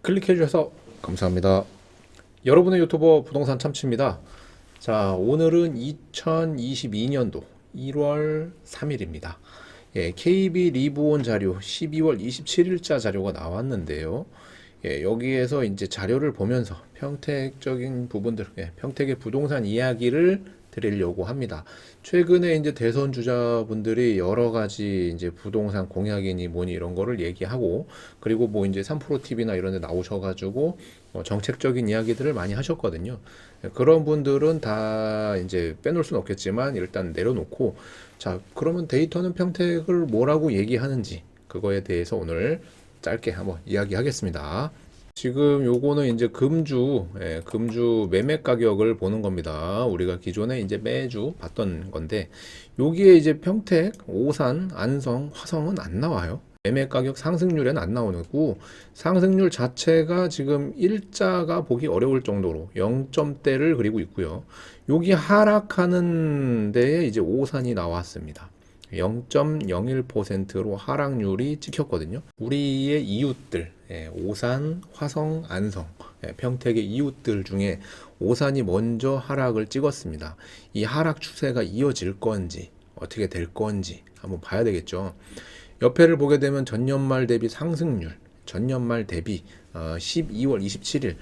클릭해 주셔서 감사합니다. 여러분의 유튜버 부동산 참치입니다. 자, 오늘은 2022년도 1월 3일입니다. 예, KB 리브온 자료 12월 27일자 자료가 나왔는데요. 예, 여기에서 이제 자료를 보면서 평택적인 부분들, 평택의 부동산 이야기를 드리려고 합니다. 최근에 이제 대선 주자분들이 여러 가지 이제 부동산 공약이니 뭐니 이런 거를 얘기하고, 그리고 뭐 이제 3프로 TV나 이런 데 나오셔가지고 정책적인 이야기들을 많이 하셨거든요. 예, 그런 분들은 다 이제 빼놓을 수는 없겠지만 일단 내려놓고, 자, 그러면 데이터는 평택을 뭐라고 얘기하는지 그거에 대해서 오늘 짧게 한번 이야기하겠습니다. 지금 요거는 이제 금주 매매 가격을 보는 겁니다. 우리가 기존에 이제 매주 봤던 건데, 여기에 이제 평택, 오산, 안성, 화성은 안 나와요. 매매 가격 상승률에는 안 나오고, 상승률 자체가 지금 일자가 보기 어려울 정도로 0점대를 그리고 있고요. 여기 하락하는 데에 이제 오산이 나왔습니다. 0.01%로 하락률이 찍혔거든요. 우리의 이웃들, 오산, 화성, 안성, 평택의 이웃들 중에 오산이 먼저 하락을 찍었습니다. 이 하락 추세가 이어질 건지 어떻게 될 건지 한번 봐야 되겠죠. 옆에를 보게 되면 전년말 대비 상승률, 전년말 대비 12월 27일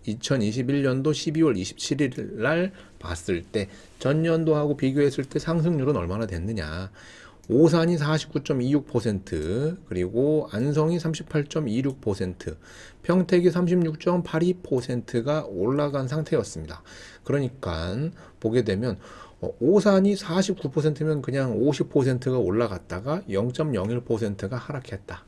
2021년도 12월 27일 날 봤을 때 전년도하고 비교했을 때 상승률은 얼마나 됐느냐. 오산이 49.26%, 그리고 안성이 38.26%, 평택이 36.82%가 올라간 상태였습니다. 그러니까 보게 되면 오산이 49%면 그냥 50%가 올라갔다가 0.01%가 하락했다.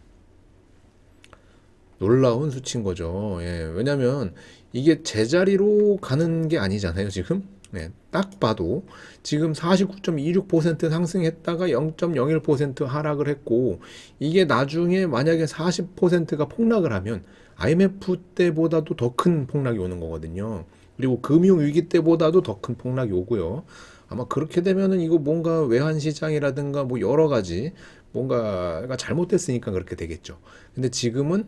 놀라운 수치인 거죠. 예, 왜냐면 이게 제자리로 가는 게 아니잖아요, 지금. 네, 딱 봐도 지금 49.26% 상승했다가 0.01% 하락을 했고, 이게 나중에 만약에 40%가 폭락을 하면 IMF 때보다도 더 큰 폭락이 오는 거거든요. 그리고 금융위기 때보다도 더 큰 폭락이 오고요. 아마 그렇게 되면은 이거 뭔가 외환시장이라든가 뭐 여러 가지 뭔가가 잘못됐으니까 그렇게 되겠죠. 근데 지금은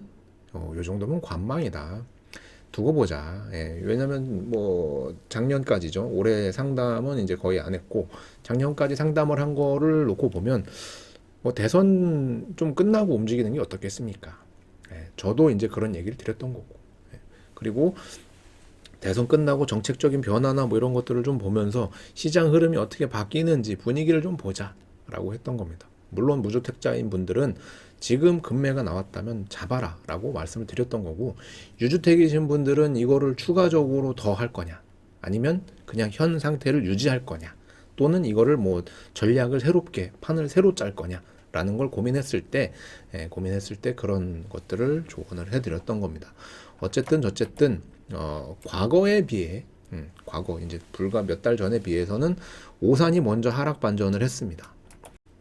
요 정도면 관망이다. 두고 보자. 예, 왜냐면 뭐 작년까지죠. 올해 상담은 이제 거의 안 했고, 작년까지 상담을 한 거를 놓고 보면 뭐 대선 좀 끝나고 움직이는 게 어떻겠습니까? 예, 저도 이제 그런 얘기를 드렸던 거고. 예, 그리고 대선 끝나고 정책적인 변화나 뭐 이런 것들을 좀 보면서 시장 흐름이 어떻게 바뀌는지 분위기를 좀 보자라고 했던 겁니다. 물론 무주택자인 분들은 지금 금매가 나왔다면 잡아라 라고 말씀을 드렸던 거고, 유주택이신 분들은 이거를 추가적으로 더 할 거냐, 아니면 그냥 현 상태를 유지할 거냐, 또는 이거를 뭐 전략을 새롭게 판을 새로 짤 거냐 라는 걸 고민했을 때 그런 것들을 조언을 해드렸던 겁니다. 어쨌든 저쨌든 과거에 비해 과거 이제 불과 몇 달 전에 비해서는 오산이 먼저 하락 반전을 했습니다.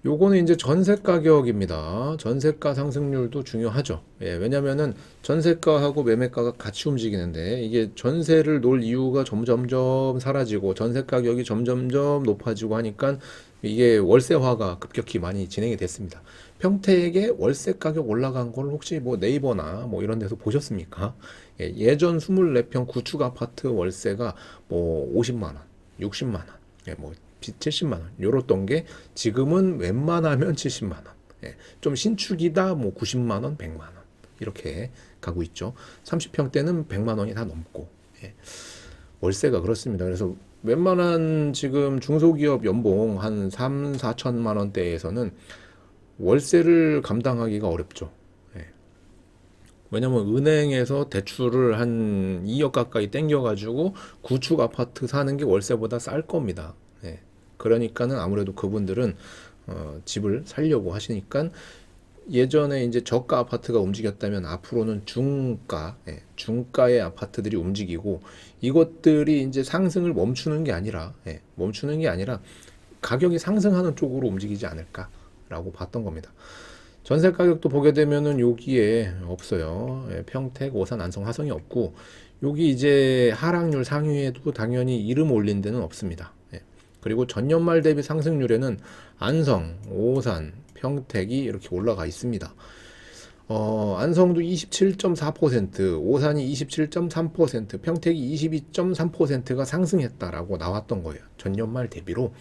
요거는 이제 전세 가격입니다. 전세가 상승률도 중요하죠. 예, 왜냐면은 전세가하고 매매가가 같이 움직이는데, 이게 전세를 놓을 이유가 점점점 사라지고 전세 가격이 점점점 높아지고 하니까 이게 월세화가 급격히 많이 진행이 됐습니다. 평택의 월세 가격 올라간 걸 혹시 뭐 네이버나 뭐 이런 데서 보셨습니까? 예, 예전 24평 구축 아파트 월세가 뭐 50만 원, 60만 원, 예, 뭐 70만 원 요렇던 게 지금은 웬만하면 70만 원, 예, 좀 신축이다 뭐 90만 원, 100만 원 이렇게 가고 있죠. 30평대는 100만 원이 다 넘고, 예, 월세가 그렇습니다. 그래서 웬만한 지금 중소기업 연봉 한 3, 4천만 원대에서는 월세를 감당하기가 어렵죠. 예. 왜냐면 은행에서 대출을 한 2억 가까이 땡겨가지고 구축 아파트 사는 게 월세보다 쌀 겁니다. 예. 그러니까는 아무래도 그분들은 집을 살려고 하시니까, 예전에 이제 저가 아파트가 움직였다면 앞으로는 중가, 중가의 아파트들이 움직이고, 이것들이 이제 상승을 멈추는 게 아니라 가격이 상승하는 쪽으로 움직이지 않을까라고 봤던 겁니다. 전세 가격도 보게 되면은 여기에 없어요. 예, 평택, 오산, 안성, 화성이 없고, 여기 이제 하락률 상위에도 당연히 이름 올린 데는 없습니다. 예. 그리고 전년말 대비 상승률에는 안성, 오산, 평택이 이렇게 올라가 있습니다. 안성도 27.4%, 오산이 27.3%, 평택이 22.3%가 상승했다라고 나왔던 거예요. 전년 말 대비로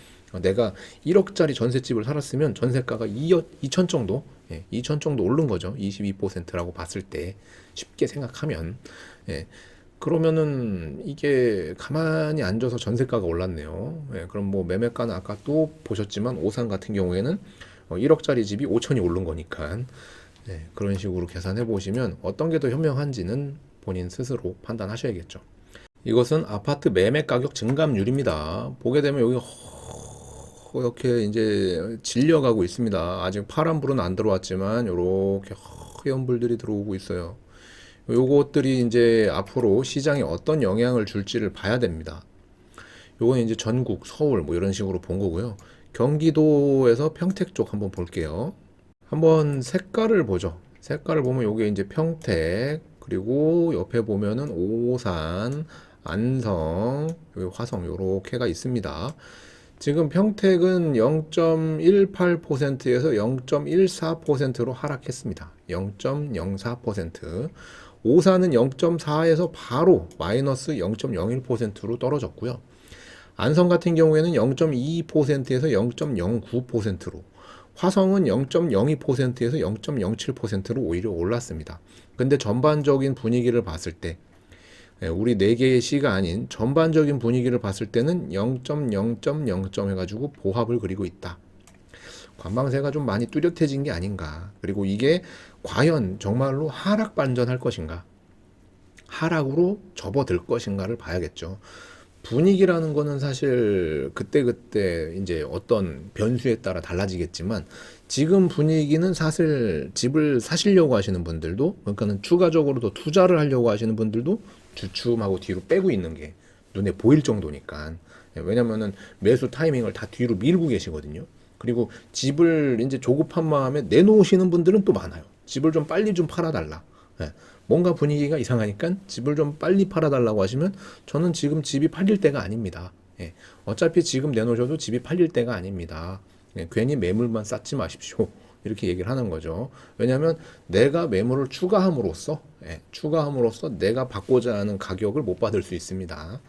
내가 1억짜리 전셋집을 살았으면 전세가가 2천 정도, 2천 정도 오른 거죠. 22%라고 봤을 때 쉽게 생각하면, 예, 그러면은 이게 가만히 앉아서 전세가가 올랐네요. 그럼 뭐 매매가는 아까 또 보셨지만 오산 같은 경우에는 1억짜리 집이 5천이 오른 거니까. 그런 식으로 계산해 보시면 어떤 게 더 현명한지는 본인 스스로 판단하셔야겠죠. 이것은 아파트 매매 가격 증감률입니다. 보게 되면 여기 이렇게 이제 질려가고 있습니다. 아직 파란불은 안 들어왔지만 이렇게 허연 불들이 들어오고 있어요. 요것들이 이제 앞으로 시장에 어떤 영향을 줄지를 봐야 됩니다. 요건 이제 전국, 서울 뭐 이런 식으로 본 거고요. 경기도에서 평택 쪽 한번 볼게요. 한번 색깔을 보죠. 색깔을 보면 요게 이제 평택, 그리고 옆에 보면은 오산, 안성, 여기 화성 요렇게가 있습니다. 지금 평택은 0.18%에서 0.14%로 하락했습니다. 0.04%. 오산은 0.4에서 바로 마이너스 0.01%로 떨어졌고요. 안성 같은 경우에는 0.22%에서 0.09%로, 화성은 0.02%에서 0.07%로 오히려 올랐습니다. 근데 전반적인 분위기를 봤을 때, 우리 4개의 시가 아닌 전반적인 분위기를 봤을 때는 0.0.0 해가지고 보합을 그리고 있다. 관망세가 좀 많이 뚜렷해진 게 아닌가. 그리고 이게 과연 정말로 하락 반전할 것인가, 하락으로 접어들 것인가를 봐야겠죠. 분위기라는 거는 사실 그때그때 이제 어떤 변수에 따라 달라지겠지만, 지금 분위기는 사실 집을 사시려고 하시는 분들도, 그러니까는 추가적으로 더 투자를 하려고 하시는 분들도 주춤하고 뒤로 빼고 있는 게 눈에 보일 정도니까. 왜냐면은 매수 타이밍을 다 뒤로 밀고 계시거든요. 그리고 집을 이제 조급한 마음에 내놓으시는 분들은 또 많아요. 집을 좀 빨리 좀 팔아달라. 뭔가 분위기가 이상하니까 집을 좀 빨리 팔아달라고 하시면 저는 지금 집이 팔릴 때가 아닙니다. 어차피 지금 내놓으셔도 집이 팔릴 때가 아닙니다. 괜히 매물만 쌓지 마십시오. 이렇게 얘기를 하는 거죠. 왜냐하면 내가 매물을 추가함으로써 내가 받고자 하는 가격을 못 받을 수 있습니다.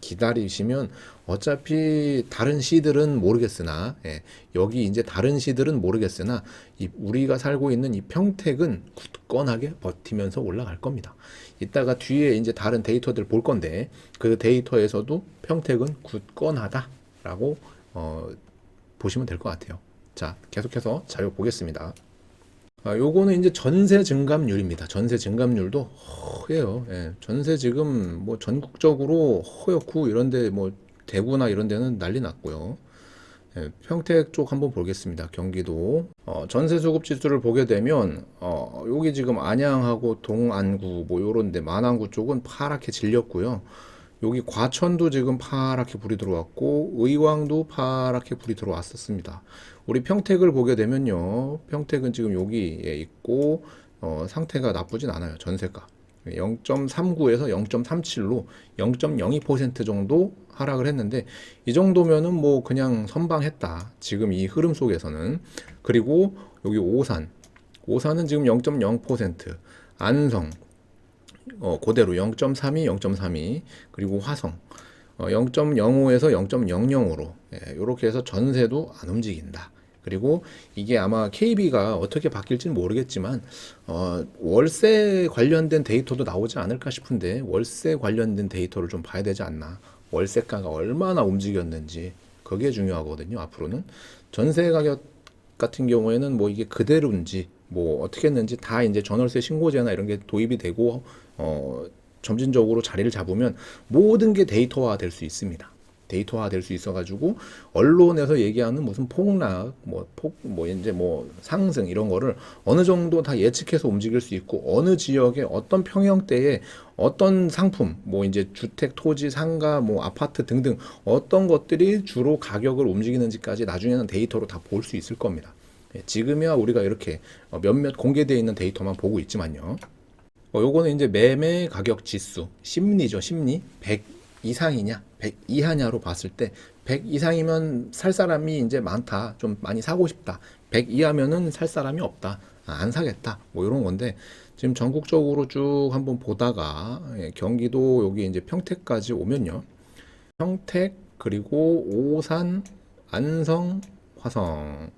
기다리시면 어차피 다른 시들은 모르겠으나, 여기 이제 다른 시들은 모르겠으나 우리가 살고 있는 이 평택은 굳건하게 버티면서 올라갈 겁니다. 이따가 뒤에 이제 다른 데이터들 볼 건데 그 데이터에서도 평택은 굳건하다라고 보시면 될 것 같아요. 자, 계속해서 자료 보겠습니다. 요거는 이제 전세 증감률입니다. 전세 증감률도 허해요. 전세 지금 뭐 전국적으로 허옇고, 이런데 뭐 대구나 이런 데는 난리 났고요. 평택 쪽 한번 보겠습니다. 경기도 전세 수급 지수를 보게 되면 여기 지금 안양하고 동안구 뭐 요런데, 만안구 쪽은 파랗게 질렸고요. 여기 과천도 지금 파랗게 불이 들어왔고, 의왕도 파랗게 불이 들어왔었습니다. 우리 평택을 보게 되면요, 평택은 지금 여기에 있고 상태가 나쁘진 않아요. 전세가 0.39에서 0.37로 0.02% 정도 하락을 했는데, 이 정도면은 뭐 그냥 선방했다, 지금 이 흐름 속에서는. 그리고 여기 오산은 지금 0.0%, 안성 그대로 0.32, 0.32, 그리고 화성 0.05에서 0.00으로 이렇게 해서 전세도 안 움직인다. 그리고 이게 아마 KB가 어떻게 바뀔지는 모르겠지만 월세 관련된 데이터도 나오지 않을까 싶은데, 월세 관련된 데이터를 좀 봐야 되지 않나. 월세가가 얼마나 움직였는지, 그게 중요하거든요. 앞으로는 전세 가격 같은 경우에는 뭐 이게 그대로인지 뭐 어떻게 했는지 다 이제 전월세 신고제나 이런 게 도입이 되고 점진적으로 자리를 잡으면 모든 게 데이터화 될 수 있습니다. 데이터화 될 수 있어가지고 언론에서 얘기하는 무슨 폭락, 이제 뭐 상승 이런 거를 어느 정도 다 예측해서 움직일 수 있고, 어느 지역에 어떤 평형대에 어떤 상품, 뭐 이제 주택, 토지, 상가, 뭐 아파트 등등 어떤 것들이 주로 가격을 움직이는지까지 나중에는 데이터로 다 볼 수 있을 겁니다. 지금이야 우리가 이렇게 몇몇 공개되어 있는 데이터만 보고 있지만요. 요거는 이제 매매 가격 지수, 심리죠, 심리. 100 이상이냐, 100 이하냐로 봤을 때 100 이상이면 살 사람이 이제 많다, 좀 많이 사고 싶다. 100 이하면은 살 사람이 없다. 안 사겠다. 뭐 이런 건데 지금 전국적으로 쭉 한번 보다가 경기도 여기 이제 평택까지 오면요. 평택 그리고 오산, 안성, 화성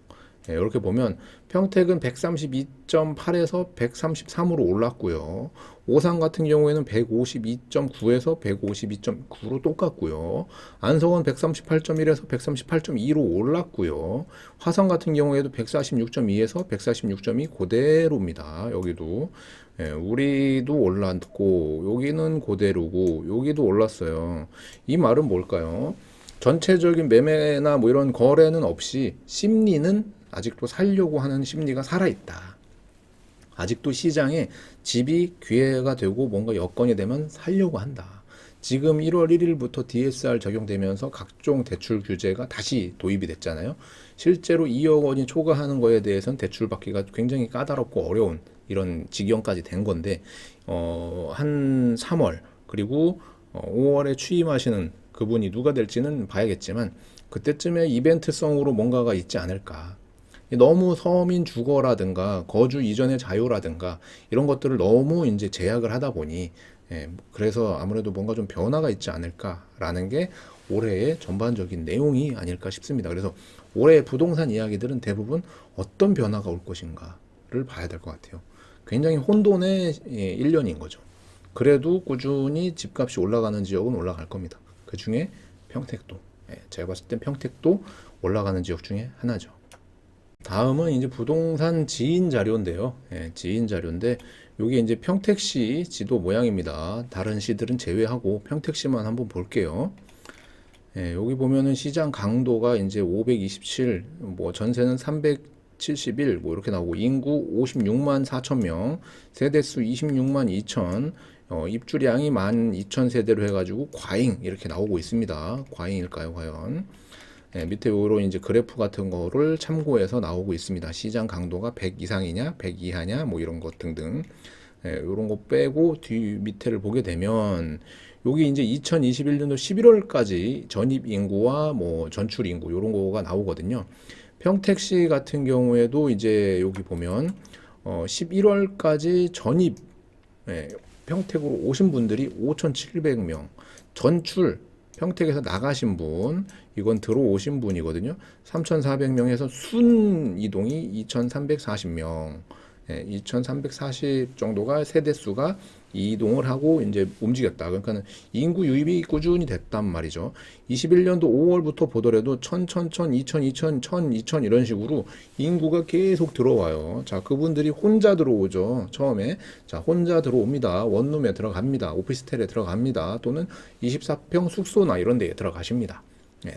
이렇게 보면 평택은 132.8에서 133으로 올랐고요. 오산 같은 경우에는 152.9에서 152.9로 똑같고요. 안성은 138.1에서 138.2로 올랐고요. 화성 같은 경우에도 146.2에서 146.2 그대로입니다. 여기도 우리도 올랐고 여기는 그대로고 여기도 올랐어요. 이 말은 뭘까요? 전체적인 매매나 뭐 이런 거래는 없이 심리는 아직도 살려고 하는 심리가 살아있다. 아직도 시장에 집이 기회가 되고 뭔가 여건이 되면 살려고 한다. 지금 1월 1일부터 DSR 적용되면서 각종 대출 규제가 다시 도입이 됐잖아요. 실제로 2억 원이 초과하는 거에 대해서는 대출 받기가 굉장히 까다롭고 어려운 이런 지경까지 된 건데 한 3월 그리고 5월에 취임하시는 그분이 누가 될지는 봐야겠지만 그때쯤에 이벤트성으로 뭔가가 있지 않을까. 너무 서민 주거라든가 거주 이전의 자유라든가 이런 것들을 너무 이제 제약을 하다 보니 그래서 아무래도 뭔가 좀 변화가 있지 않을까라는 게 올해의 전반적인 내용이 아닐까 싶습니다. 그래서 올해 부동산 이야기들은 대부분 어떤 변화가 올 것인가를 봐야 될 것 같아요. 굉장히 혼돈의 1년인 거죠. 그래도 꾸준히 집값이 올라가는 지역은 올라갈 겁니다. 그 중에 평택도, 제가 봤을 땐 평택도 올라가는 지역 중에 하나죠. 다음은 이제 부동산 지인 자료인데요. 지인 자료인데 여기 이제 평택시 지도 모양입니다. 다른 시들은 제외하고 평택시만 한번 볼게요. 여기 보면은 시장 강도가 이제 527, 뭐 전세는 371, 뭐 이렇게 나오고 인구 56만 4천 명, 세대수 26만 2천, 입주량이 12,000세대로 해가지고 과잉 이렇게 나오고 있습니다. 과잉일까요, 과연? 밑에 요런 이제 그래프 같은 거를 참고해서 나오고 있습니다. 시장 강도가 100 이상이냐, 100 이하냐, 뭐 이런 것 등등. 요런 거 빼고 뒤 밑에를 보게 되면 여기 이제 2021년도 11월까지 전입 인구와 뭐 전출 인구 요런 거가 나오거든요. 평택시 같은 경우에도 이제 여기 보면 11월까지 전입 평택으로 오신 분들이 5,700명, 전출 평택에서 나가신 분, 이건 들어오신 분이거든요. 3,400명에서 순 이동이 2,340명, 2,340 정도가 세대수가 이동을 하고 이제 움직였다. 그러니까 인구 유입이 꾸준히 됐단 말이죠. 21년도 5월부터 보더라도 1,000, 2,000, 2,000, 2,000 이런 식으로 인구가 계속 들어와요. 자, 그분들이 혼자 들어오죠. 처음에. 자, 혼자 들어옵니다. 원룸에 들어갑니다. 오피스텔에 들어갑니다. 또는 24평 숙소나 이런 데에 들어가십니다.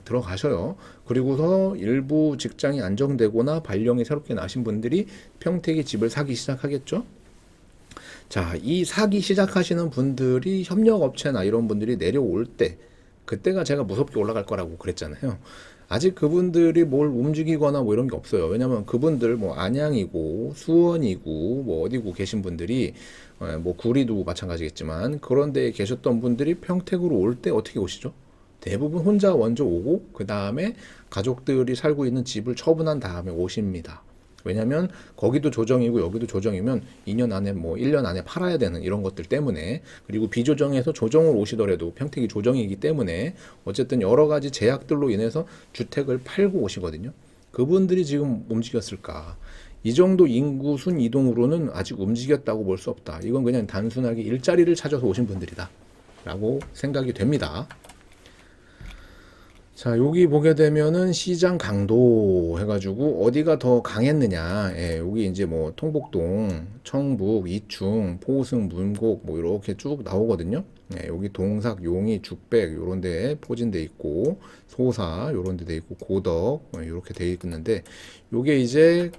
들어가셔요. 그리고서 일부 직장이 안정되거나 발령이 새롭게 나신 분들이 평택에 집을 사기 시작하겠죠. 자, 이 사기 시작하시는 분들이 협력업체나 이런 분들이 내려올 때, 그때가 제가 무섭게 올라갈 거라고 그랬잖아요. 아직 그분들이 뭘 움직이거나 뭐 이런 게 없어요. 왜냐면 그분들 뭐 안양이고 수원이고 뭐 어디고 계신 분들이 뭐 구리도 마찬가지겠지만 그런 데에 계셨던 분들이 평택으로 올 때 어떻게 오시죠? 대부분 혼자 먼저 오고 그 다음에 가족들이 살고 있는 집을 처분한 다음에 오십니다. 왜냐면 거기도 조정이고 여기도 조정이면 2년 안에 뭐 1년 안에 팔아야 되는 이런 것들 때문에 그리고 비조정에서 조정을 오시더라도 평택이 조정이기 때문에 어쨌든 여러 가지 제약들로 인해서 주택을 팔고 오시거든요. 그분들이 지금 움직였을까? 이 정도 인구 순 이동으로는 아직 움직였다고 볼 수 없다. 이건 그냥 단순하게 일자리를 찾아서 오신 분들이다. 라고 생각이 됩니다. 자, 여기 보게 되면은 시장 강도 해가지고 어디가 더 강했느냐. 여기 이제 뭐 통복동, 청북, 이충, 포승, 문곡 뭐 이렇게 쭉 나오거든요. 여기 동삭, 용이, 죽백 요런 데 포진돼 있고 소사 요런 데 돼 있고 고덕 이렇게 돼 있는데 요게 이제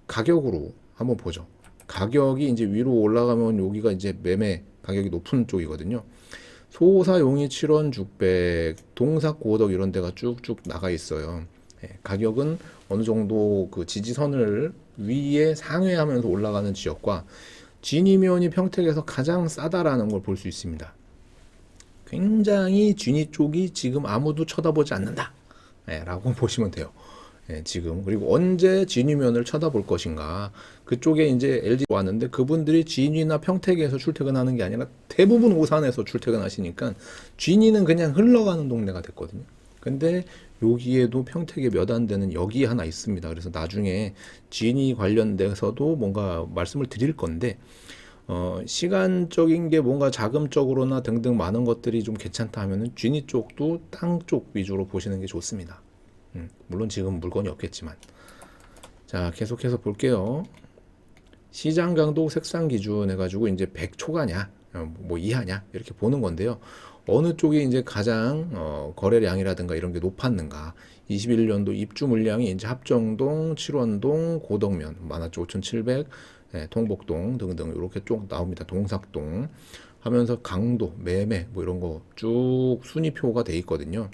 가격으로 한번 보죠. 가격이 이제 위로 올라가면 여기가 이제 매매 가격이 높은 쪽이거든요. 소사, 용이, 7원, 죽백, 동삭, 고덕 이런 데가 쭉쭉 나가 있어요. 가격은 어느 정도 그 지지선을 위에 상회하면서 올라가는 지역과 진이면이 평택에서 가장 싸다라는 걸 볼 수 있습니다. 굉장히 진이 쪽이 지금 아무도 쳐다보지 않는다. 라고 보시면 돼요. 예, 지금. 그리고 언제 진위면을 쳐다볼 것인가. 그쪽에 이제 LG 왔는데 그분들이 진위나 평택에서 출퇴근하는 게 아니라 대부분 오산에서 출퇴근하시니까 진위는 그냥 흘러가는 동네가 됐거든요. 근데 여기에도 평택에 몇 안 되는 역이 하나 있습니다. 그래서 나중에 진위 관련돼서도 뭔가 말씀을 드릴 건데 시간적인 게 뭔가 자금적으로나 등등 많은 것들이 좀 괜찮다 하면은 진위 쪽도 땅 쪽 위주로 보시는 게 좋습니다. 물론 지금 물건이 없겠지만. 자, 계속해서 볼게요. 시장 강도 색상 기준 해가지고 이제 100초가냐, 뭐 이하냐, 이렇게 보는 건데요. 어느 쪽이 이제 가장 거래량이라든가 이런 게 높았는가. 21년도 입주 물량이 이제 합정동, 칠원동, 고덕면, 만화쪽 5,700, 예, 통복동 등등 이렇게 쭉 나옵니다. 동삭동 하면서 강도, 매매 뭐 이런 거 쭉 순위표가 돼 있거든요.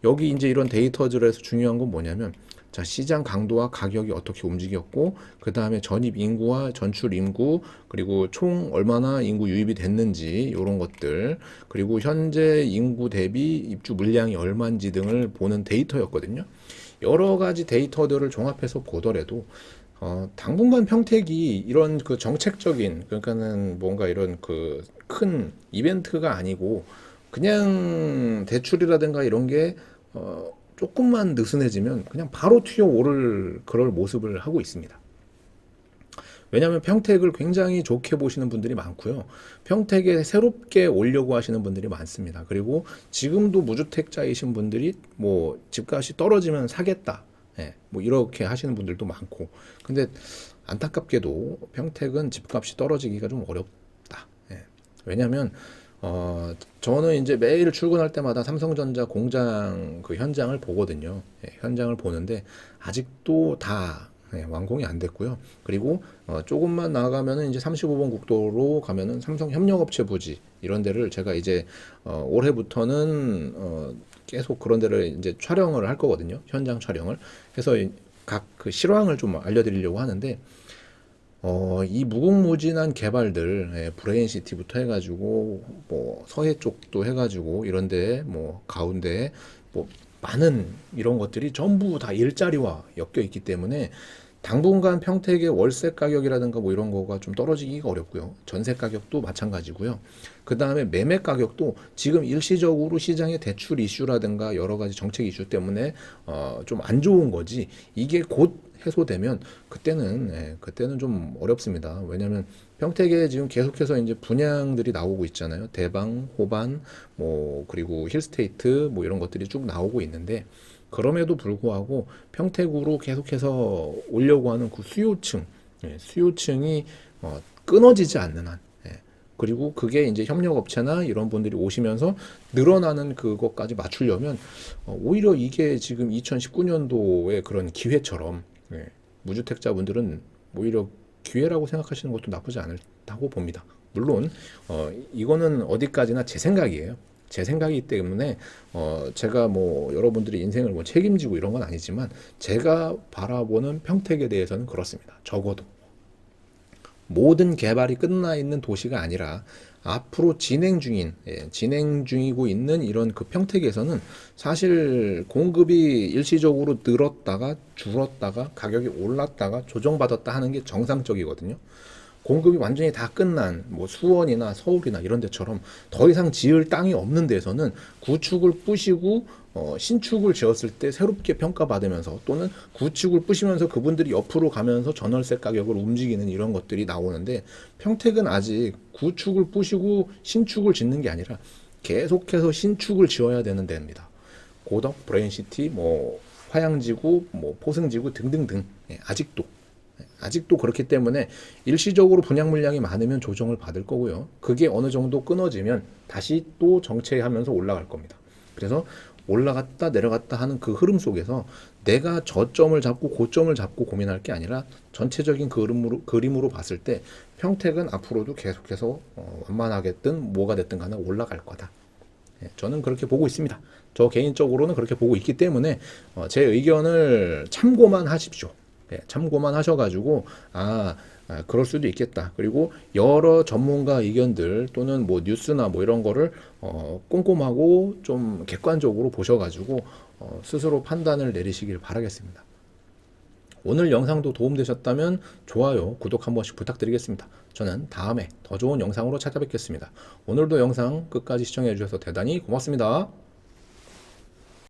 여기 이제 이런 데이터들에서 중요한 건 뭐냐면 자, 시장 강도와 가격이 어떻게 움직였고 그 다음에 전입 인구와 전출 인구 그리고 총 얼마나 인구 유입이 됐는지 이런 것들 그리고 현재 인구 대비 입주 물량이 얼마인지 등을 보는 데이터였거든요. 여러 가지 데이터들을 종합해서 보더라도 당분간 평택이 이런 그 정책적인 그러니까는 뭔가 이런 그 큰 이벤트가 아니고 그냥 대출이라든가 이런 게 조금만 느슨해지면 그냥 바로 튀어오를 그럴 모습을 하고 있습니다. 왜냐하면 평택을 굉장히 좋게 보시는 분들이 많고요. 평택에 새롭게 오려고 하시는 분들이 많습니다. 그리고 지금도 무주택자이신 분들이 뭐 집값이 떨어지면 사겠다. 예, 뭐 이렇게 하시는 분들도 많고. 근데 안타깝게도 평택은 집값이 떨어지기가 좀 어렵다. 예. 왜냐하면 저는 이제 매일 출근할 때마다 삼성전자 공장 그 현장을 보거든요. 예, 현장을 보는데 아직도 다 예, 완공이 안 됐고요. 그리고 조금만 나가면은 이제 35번 국도로 가면은 삼성 협력업체 부지 이런 데를 제가 이제 올해부터는 계속 그런 데를 이제 촬영을 할 거거든요. 현장 촬영을. 그래서 각 그 실황을 좀 알려드리려고 하는데 이 무궁무진한 개발들, 예, 브레인시티부터 해가지고, 뭐, 서해 쪽도 해가지고, 이런데, 뭐, 가운데, 뭐, 많은 이런 것들이 전부 다 일자리와 엮여 있기 때문에, 당분간 평택의 월세 가격이라든가 뭐 이런 거가 좀 떨어지기가 어렵고요. 전세 가격도 마찬가지고요. 그 다음에 매매 가격도 지금 일시적으로 시장의 대출 이슈라든가 여러 가지 정책 이슈 때문에 좀 안 좋은 거지. 이게 곧 해소되면 그때는 그때는 좀 어렵습니다. 왜냐하면 평택에 지금 계속해서 이제 분양들이 나오고 있잖아요. 대방, 호반, 뭐 그리고 힐스테이트 뭐 이런 것들이 쭉 나오고 있는데 그럼에도 불구하고 평택으로 계속해서 오려고 하는 그 수요층, 수요층이 끊어지지 않는 한, 그리고 그게 이제 협력업체나 이런 분들이 오시면서 늘어나는 그것까지 맞추려면 오히려 이게 지금 2019년도의 그런 기회처럼 무주택자분들은 오히려 기회라고 생각하시는 것도 나쁘지 않다고 봅니다. 물론 이거는 어디까지나 제 생각이에요. 제 생각이기 때문에 제가 뭐 여러분들의 인생을 뭐 책임지고 이런 건 아니지만 제가 바라보는 평택에 대해서는 그렇습니다. 적어도 모든 개발이 끝나 있는 도시가 아니라 앞으로 진행 중이고 있는 이런 그 평택에서는 사실 공급이 일시적으로 늘었다가 줄었다가 가격이 올랐다가 조정받았다 하는 게 정상적이거든요. 공급이 완전히 다 끝난 뭐 수원이나 서울이나 이런 데처럼 더 이상 지을 땅이 없는 데서는 구축을 부시고 신축을 지었을 때 새롭게 평가받으면서 또는 구축을 부시면서 그분들이 옆으로 가면서 전월세 가격을 움직이는 이런 것들이 나오는데 평택은 아직 구축을 부시고 신축을 짓는 게 아니라 계속해서 신축을 지어야 되는 데입니다. 고덕, 브레인시티, 뭐 화양지구, 뭐 포승지구 등등등 아직도 그렇기 때문에 일시적으로 분양 물량이 많으면 조정을 받을 거고요. 그게 어느 정도 끊어지면 다시 또 정체하면서 올라갈 겁니다. 그래서 올라갔다 내려갔다 하는 그 흐름 속에서 내가 저점을 잡고 고점을 잡고 고민할 게 아니라 전체적인 그림으로 봤을 때 평택은 앞으로도 계속해서 완만하겠든 뭐가 됐든 간에 올라갈 거다. 저는 그렇게 보고 있습니다. 저 개인적으로는 그렇게 보고 있기 때문에 제 의견을 참고만 하십시오. 참고만 하셔가지고 그럴 수도 있겠다. 그리고 여러 전문가 의견들 또는 뭐 뉴스나 뭐 이런 거를 꼼꼼하고 좀 객관적으로 보셔가지고 스스로 판단을 내리시길 바라겠습니다. 오늘 영상도 도움되셨다면 좋아요, 구독 한 번씩 부탁드리겠습니다. 저는 다음에 더 좋은 영상으로 찾아뵙겠습니다. 오늘도 영상 끝까지 시청해 주셔서 대단히 고맙습니다.